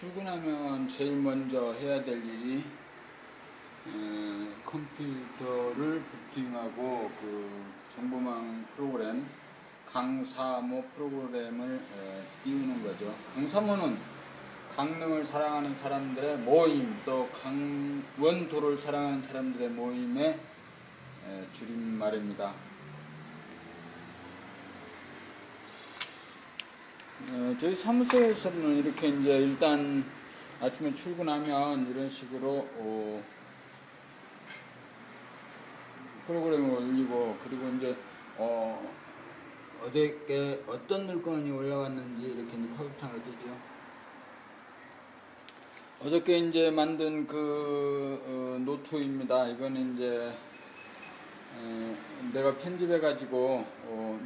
출근하면 제일 먼저 해야 될 일이 컴퓨터를 부팅하고 그 정보망 프로그램 강사모 프로그램을 띄우는 거죠. 강사모는 강릉을 사랑하는 사람들의 모임, 또 강원도를 사랑하는 사람들의 모임의 줄임말입니다. 저희 사무소에서는 이렇게 이제 일단 아침에 출근하면 이런 식으로 프로그램을 올리고, 그리고 이제 어저께 어떤 물건이 올라왔는지 이렇게 이제 팝업창을 뜨죠. 어저께 이제 만든 그 노트입니다. 이거는 이제 내가 편집해가지고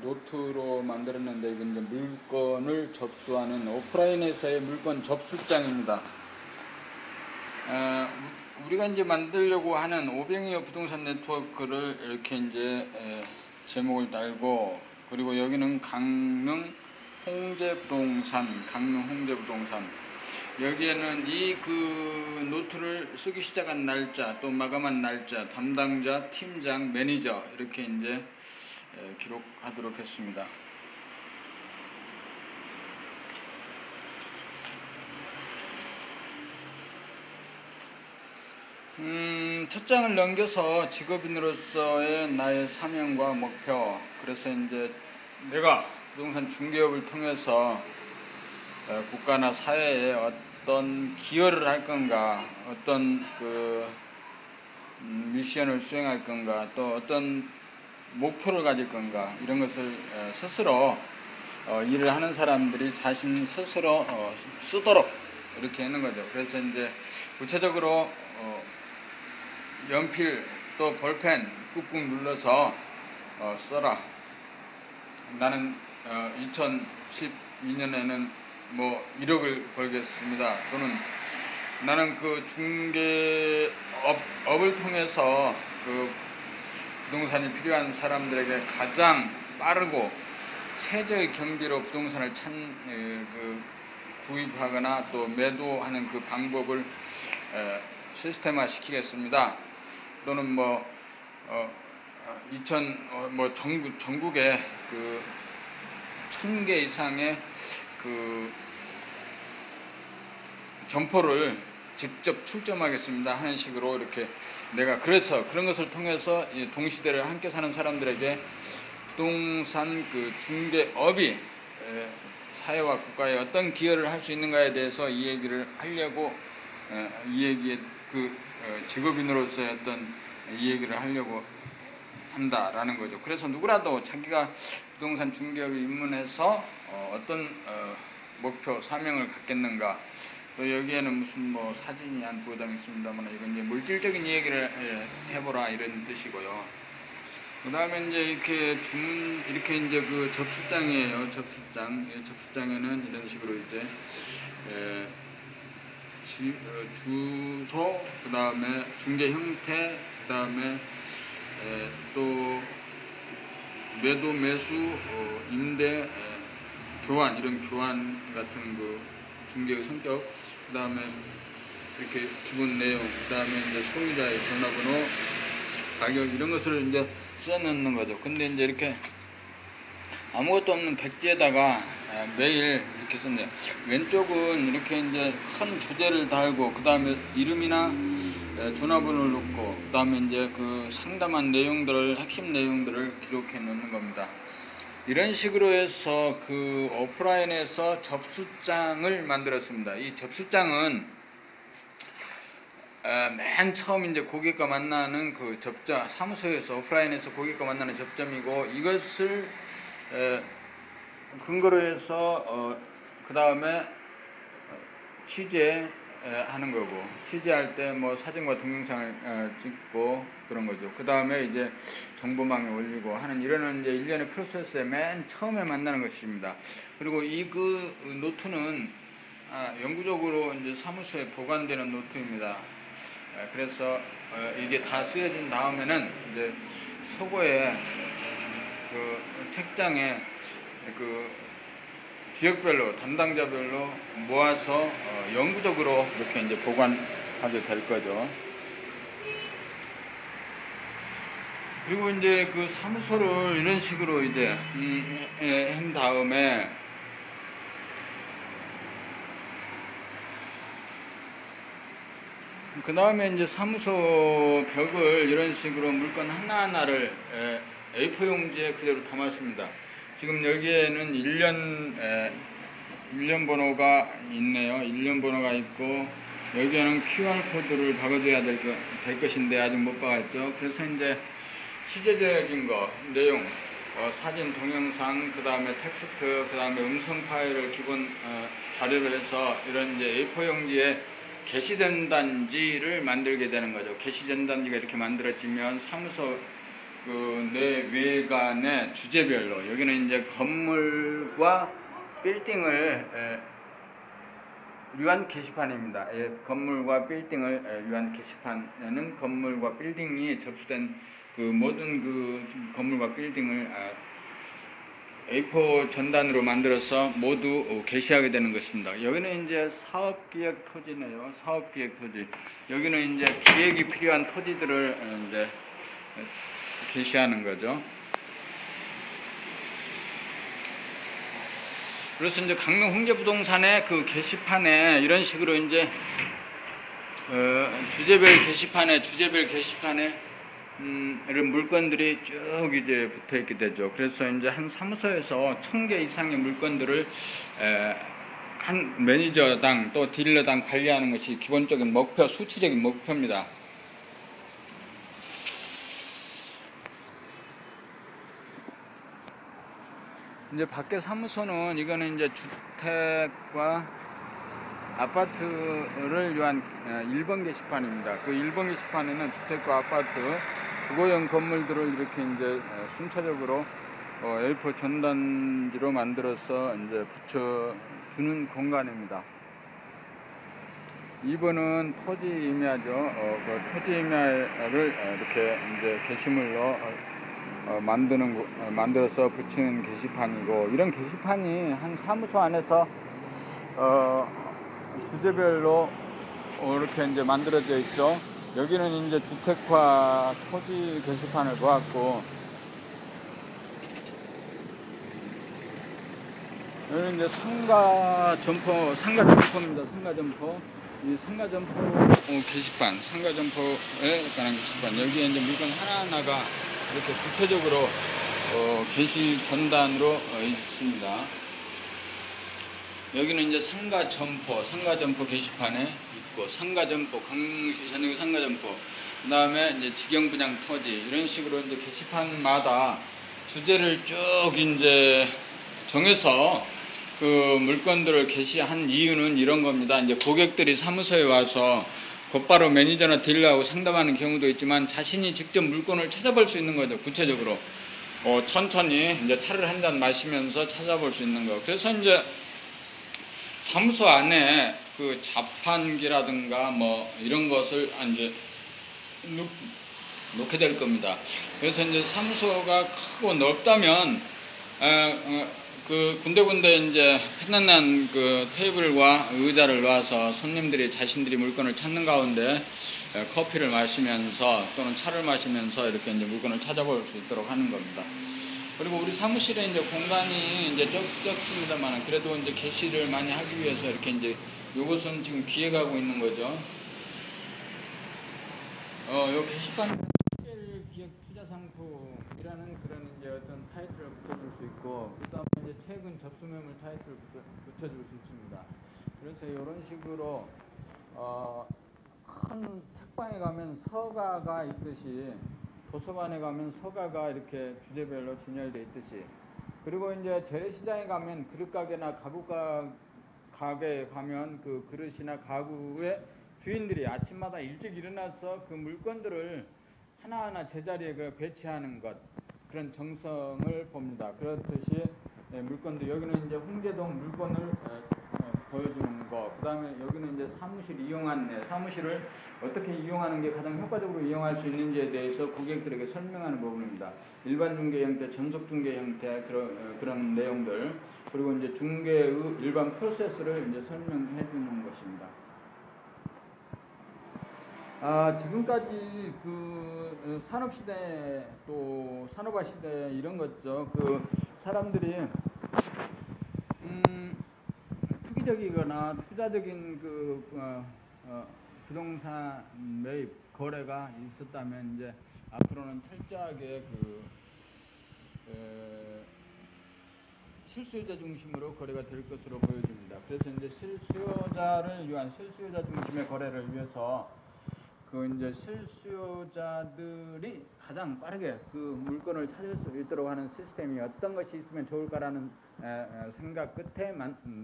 노트로 만들었는데, 이건 이제 물건을 접수하는 오프라인에서의 물건 접수장입니다. 우리가 이제 만들려고 하는 오병이어 부동산 네트워크를 이렇게 이제 제목을 달고, 그리고 여기는 강릉 홍제부동산, 여기에는 이 그 노트를 쓰기 시작한 날짜, 또 마감한 날짜, 담당자, 팀장, 매니저 이렇게 이제 기록하도록 했습니다. 첫 장을 넘겨서 직업인으로서의 나의 사명과 목표, 그래서 이제 내가 부동산 중개업을 통해서 국가나 사회에 어떤 기여를 할 건가, 어떤 그 미션을 수행할 건가, 또 어떤 목표를 가질 건가, 이런 것을 스스로 일을 하는 사람들이 자신 스스로 쓰도록 이렇게 하는 거죠. 그래서 이제 구체적으로 연필 또 볼펜 꾹꾹 눌러서 써라. 나는 2012년에는 뭐 1억을 벌겠습니다. 또는 나는 그 중개업을 통해서 그 부동산이 필요한 사람들에게 가장 빠르고 최저의 경비로 부동산을 구입하거나 또 매도하는 그 방법을 시스템화 시키겠습니다. 또는 전국에 그 1000개 이상의 그 점포를 직접 출점하겠습니다 하는 식으로, 이렇게 내가 그래서 그런 것을 통해서 동시대를 함께 사는 사람들에게 부동산 그 중개업이 사회와 국가에 어떤 기여를 할 수 있는가에 대해서 이 얘기를 하려고, 이 얘기에 직업인으로서의 어떤 이 얘기를 하려고 한다라는 거죠. 그래서 누구라도 자기가 부동산 중개업에 입문해서 어떤 목표, 사명을 갖겠는가, 또 여기에는 무슨 사진이 한 2장 있습니다만, 이건 이제 물질적인 얘기를 해보라 이런 뜻이고요. 그 다음에 이제 이렇게 이제 그 접수장이에요. 접수장에는 이런 식으로 이제 주소, 그 다음에 중개 형태, 그 다음에 또 매도, 매수, 임대, 교환, 이런 교환 같은 그 중개의 성격, 그 다음에 이렇게 기본 내용, 그 다음에 이제 소유자의 전화번호, 가격, 이런 것을 이제 써놓는 거죠. 근데 이제 이렇게 아무것도 없는 백지에다가 매일 이렇게 썼네요. 왼쪽은 이렇게 이제 큰 주제를 달고, 그 다음에 이름이나 전화번호를 넣고, 그 다음에 이제 그 상담한 내용들을, 핵심 내용들을 기록해 놓는 겁니다. 이런 식으로 해서 그 오프라인에서 접수장을 만들었습니다. 이 접수장은 맨 처음 이제 고객과 만나는 그 접점, 사무소에서 오프라인에서 고객과 만나는 접점이고, 이것을 근거로 해서 그 다음에 취재하는 거고, 취재할 때 사진과 동영상을 찍고 그런 거죠. 그 다음에 이제 정보망에 올리고 하는, 이런 이제 일련의 프로세스에 맨 처음에 만나는 것입니다. 그리고 그 노트는 영구적으로 이제 사무소에 보관되는 노트입니다. 그래서 이게 다 쓰여진 다음에는 이제 서고에 그 책장에 그 지역별로 담당자별로 모아서 영구적으로 이렇게 이제 보관하게 될 거죠. 그리고 이제 그 사무소를 이런 식으로 이제 한 다음에 그 다음에 이제 사무소 벽을 이런 식으로 물건 하나하나를 A4 용지에 그대로 담았습니다. 지금 여기에는 1년 번호가 있네요. 1년 번호가 있고, 여기에는 QR코드를 박아줘야 될 것인데 아직 못 박았죠. 그래서 이제 취재적인 거, 내용, 사진, 동영상, 그 다음에 텍스트, 그 다음에 음성 파일을 기본 자료로 해서 이런 이제 A4 용지에 게시전단지를 만들게 되는 거죠. 게시전단지가 이렇게 만들어지면 사무소 그 내외관의 주제별로, 여기는 이제 건물과 빌딩을 위한 게시판입니다. 건물과 빌딩을 위한 게시판에는 건물과 빌딩이 접수된 그 모든 그 건물과 빌딩을 A4 전단으로 만들어서 모두 게시하게 되는 것입니다. 여기는 이제 사업기획 토지네요. 사업기획 토지. 여기는 이제 기획이 필요한 토지들을 이제 게시하는 거죠. 그래서 이제 강릉 홍제부동산의 그 게시판에 이런 식으로 이제 주제별 게시판에 이런 물건들이 쭉 이제 붙어 있게 되죠. 그래서 이제 한 사무소에서 1000개 이상의 물건들을 한 매니저당 또 딜러당 관리하는 것이 기본적인 목표, 수치적인 목표입니다. 이제 밖에 사무소는 이거는 이제 주택과 아파트를 위한 1번 게시판입니다. 그 1번 게시판에는 주택과 아파트, 주거용 건물들을 이렇게 이제 순차적으로 A4 전단지로 만들어서 이제 붙여주는 공간입니다. 2번은 토지 임야죠. 그 토지 임야를 이렇게 이제 게시물로 만들어서 붙이는 게시판이고, 이런 게시판이 한 사무소 안에서 주제별로 이렇게 이제 만들어져 있죠. 여기는 이제 주택과 토지 게시판을 보았고, 여기는 이제 상가점포입니다. 상가점포. 이 상가점포 게시판, 상가점포에 관한 게시판. 여기에 이제 물건 하나하나가 이렇게 구체적으로 게시 전단으로 있습니다. 여기는 이제 상가점포 게시판에 있고, 상가점포, 강릉시 전역의 상가점포, 그 다음에 이제 직영분양 토지, 이런 식으로 이제 게시판마다 주제를 쭉 이제 정해서 그 물건들을 게시한 이유는 이런 겁니다. 이제 고객들이 사무소에 와서 곧바로 매니저나 딜러하고 상담하는 경우도 있지만, 자신이 직접 물건을 찾아볼 수 있는 거죠. 구체적으로 천천히 이제 차를 한 잔 마시면서 찾아볼 수 있는 거. 그래서 이제 사무소 안에 그 자판기라든가 뭐 이런 것을 이제 놓게 될 겁니다. 그래서 이제 사무소가 크고 넓다면 그 군데군데 이제 편안한 그 테이블과 의자를 놔서 손님들이 자신들이 물건을 찾는 가운데 커피를 마시면서 또는 차를 마시면서 이렇게 이제 물건을 찾아볼 수 있도록 하는 겁니다. 그리고 우리 사무실에 이제 공간이 이제 적습니다만, 그래도 이제 게시를 많이 하기 위해서 이렇게 이제 요것은 지금 기획하고 있는 거죠. 요 게시판 기획 투자 상품이라는 그런 이제 어떤 타이틀을 붙여줄 수 있고, 그 다음에 이제 최근 접수 매물 타이틀을 붙여줄 수 있습니다. 그래서 이런 식으로 큰 책방에 가면 서가가 있듯이, 도서관에 가면 서가가 이렇게 주제별로 진열되어 있듯이, 그리고 이제 재래시장에 가면 그릇가게나 가게에 가면 그 그릇이나 가구의 주인들이 아침마다 일찍 일어나서 그 물건들을 하나하나 제자리에 배치하는 것, 그런 정성을 봅니다. 그렇듯이 물건들, 여기는 이제 홍제동 물건을 보여주는 거. 그 다음에 여기는 이제 사무실 이용안내, 사무실을 어떻게 이용하는 게 가장 효과적으로 이용할 수 있는지에 대해서 고객들에게 설명하는 부분입니다. 일반 중개 형태, 전속 중개 형태 그런 내용들, 그리고 이제 중개의 일반 프로세스를 이제 설명해 주는 것입니다. 지금까지 그 산업시대 또 산업화 시대 이런 거죠. 그 사람들이 투기적이거나 투자적인 부동산 매입 거래가 있었다면 이제 앞으로는 철저하게 실수요자 중심으로 거래가 될 것으로 보여집니다. 그래서 이제 실수요자를 위한 실수요자 중심의 거래를 위해서 이제 실수요자들이 가장 빠르게 그 물건을 찾을 수 있도록 하는 시스템이 어떤 것이 있으면 좋을까라는 생각 끝에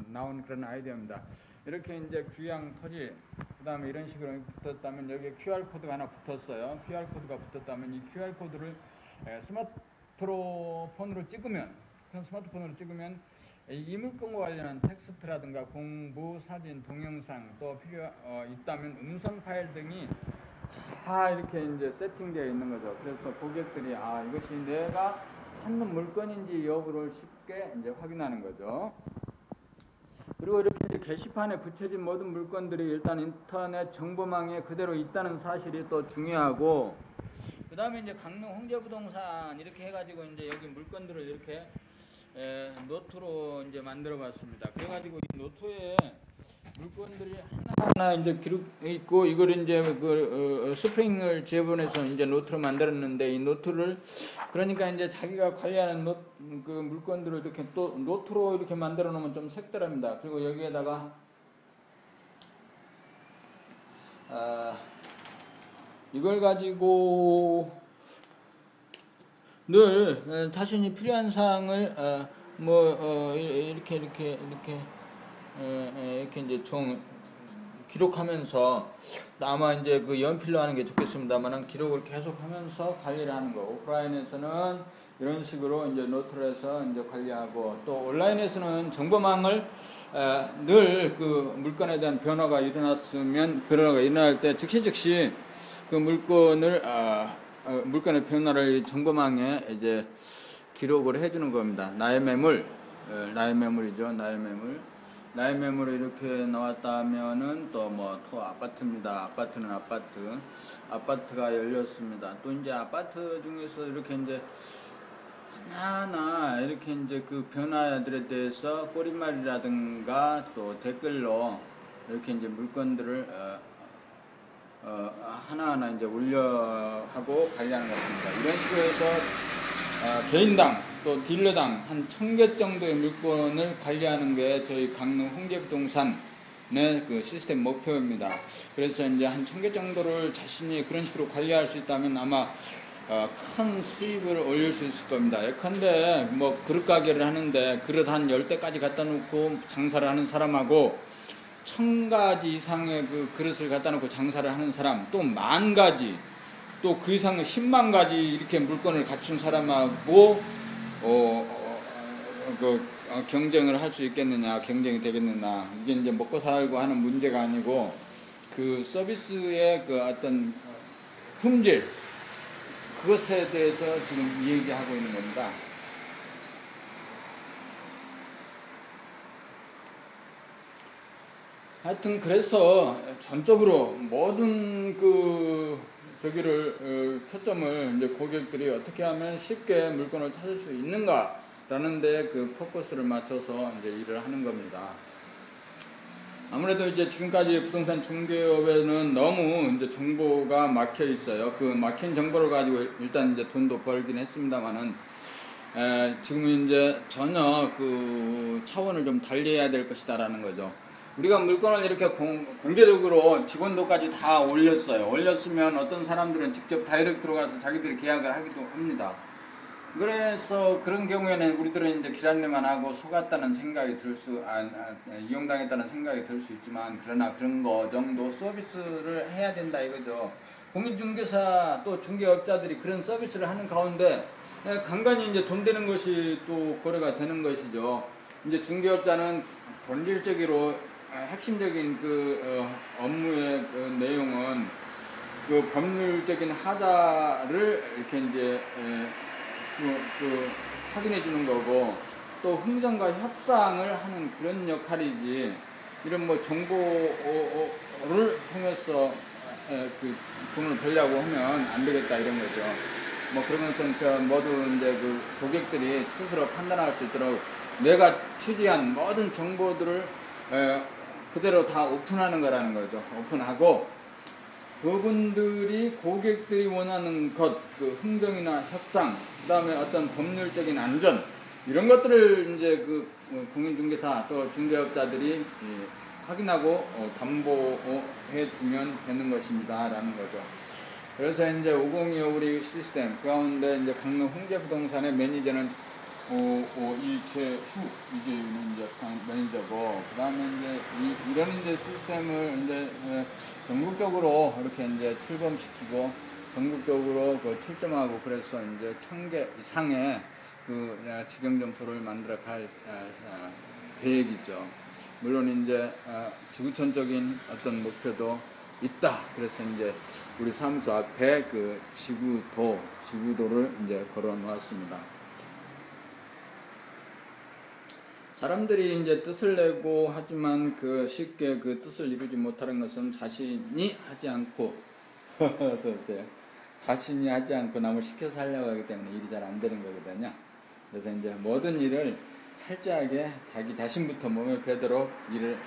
나온 그런 아이디어입니다. 이렇게 이제 귀양 토지, 그 다음에 이런 식으로 붙었다면 여기에 QR코드가 하나 붙었어요. QR코드가 붙었다면 이 QR코드를 스마트폰으로 찍으면, 이 물건과 관련한 텍스트라든가 공부, 사진, 동영상 또 필요 있다면 음성 파일 등이 다 이렇게 이제 세팅되어 있는 거죠. 그래서 고객들이 이것이 내가 찾는 물건인지 여부를 쉽게 이제 확인하는 거죠. 그리고 이렇게 이제 게시판에 붙여진 모든 물건들이 일단 인터넷 정보망에 그대로 있다는 사실이 또 중요하고, 그 다음에 이제 강릉 홍제부동산 이렇게 해가지고 이제 여기 물건들을 이렇게 노트로 이제 만들어 봤습니다. 그래가지고 이 노트에 물건들이 하나하나 이제 기록 있고, 이걸 이제 스프링을 지어보내서 이제 노트로 만들었는데, 이 노트를 그러니까 이제 자기가 관리하는 그 물건들을 이렇게 또 노트로 이렇게 만들어 놓으면 좀 색다릅니다. 그리고 여기에다가 이걸 가지고 늘 자신이 필요한 사항을 이렇게 이제 기록하면서, 아마 이제 그 연필로 하는 게 좋겠습니다만은 기록을 계속하면서 관리를 하는 거. 오프라인에서는 이런 식으로 이제 노트를 해서 이제 관리하고, 또 온라인에서는 정보망을 늘 그 물건에 대한 변화가 일어날 때 즉시 그 물건의 변화를 정보망에 이제 기록을 해주는 겁니다. 나의 매물이죠. 나의 매물이 이렇게 나왔다면은 또 아파트입니다. 아파트는 아파트가 열렸습니다. 또 이제 아파트 중에서 이렇게 이제 하나하나 이렇게 이제 그 변화들에 대해서 꼬리말이라든가 또 댓글로 이렇게 이제 물건들을 하나하나 이제 올려하고 관리하는 것 같습니다. 이런 식으로 해서 개인당 또 딜러당 한 1000개 정도의 물건을 관리하는 게 저희 강릉 홍제부동산의 그 시스템 목표입니다. 그래서 이제 한 1000개 정도를 자신이 그런 식으로 관리할 수 있다면 아마 큰 수입을 올릴 수 있을 겁니다. 예컨대 그릇 가게를 하는데 그릇 한 10대까지 갖다 놓고 장사를 하는 사람하고 1000가지 이상의 그 그릇을 갖다 놓고 장사를 하는 사람, 또 10,000가지, 또 그 이상의 10만 가지 이렇게 물건을 갖춘 사람하고 경쟁을 할 수 있겠느냐, 경쟁이 되겠느냐. 이게 이제 먹고 살고 하는 문제가 아니고 그 서비스의 그 어떤 품질, 그것에 대해서 지금 얘기하고 있는 겁니다. 하여튼 그래서 전적으로 모든 초점을 이제 고객들이 어떻게 하면 쉽게 물건을 찾을 수 있는가라는 데 그 포커스를 맞춰서 이제 일을 하는 겁니다. 아무래도 이제 지금까지 부동산 중개업에는 너무 이제 정보가 막혀 있어요. 그 막힌 정보를 가지고 일단 이제 돈도 벌긴 했습니다만은, 지금 이제 전혀 그 차원을 좀 달리해야 될 것이다라는 거죠. 우리가 물건을 이렇게 공개적으로 직원도까지 다 올렸어요. 올렸으면 어떤 사람들은 직접 다이렉트로 가서 자기들이 계약을 하기도 합니다. 그래서 그런 경우에는 우리들은 이제 길 안내만 하고 속았다는 생각이 이용당했다는 생각이 들 수 있지만, 그러나 그런 거 정도 서비스를 해야 된다 이거죠. 공인중개사 또 중개업자들이 그런 서비스를 하는 가운데 간간히 이제 돈 되는 것이 또 거래가 되는 것이죠. 이제 중개업자는 본질적으로 핵심적인 그 업무의 그 내용은 그 법률적인 하자를 이렇게 이제 확인해 주는 거고, 또 흥정과 협상을 하는 그런 역할이지, 이런 뭐 정보를 통해서 그 돈을 벌려고 하면 안 되겠다 이런 거죠. 뭐 그러면서 그 모두 이제 그 고객들이 스스로 판단할 수 있도록 내가 취재한 모든 정보들을 그대로 다 오픈하는 거라는 거죠. 오픈하고 그분들이 고객들이 원하는 것, 그 흥정이나 협상, 그 다음에 어떤 법률적인 안전 이런 것들을 이제 그 공인중개사 또 중개업자들이 확인하고 담보해 주면 되는 것입니다라는 거죠. 그래서 이제 5025 우리 시스템 그 가운데 이제 강릉 홍제부동산의 매니저는 이재유는 이제 매니저고, 그 다음에 이제 이런 이제 시스템을 이제 전국적으로 이렇게 이제 출범시키고 전국적으로 그 출점하고, 그래서 이제 1000개 이상의 그 직영점포를 만들어 갈 계획이죠. 물론 이제 지구촌적인 어떤 목표도 있다. 그래서 이제 우리 사무소 앞에 그 지구도를 이제 걸어 놓았습니다. 사람들이 이제 뜻을 내고 하지만 그 쉽게 그 뜻을 이루지 못하는 것은 자신이 하지 않고 어서 오세요. 자신이 하지 않고 남을 시켜서 하려고 하기 때문에 일이 잘 안 되는 거거든요. 그래서 이제 모든 일을 철저하게 자기 자신부터 몸에 배도록 일을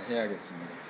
해야겠습니다.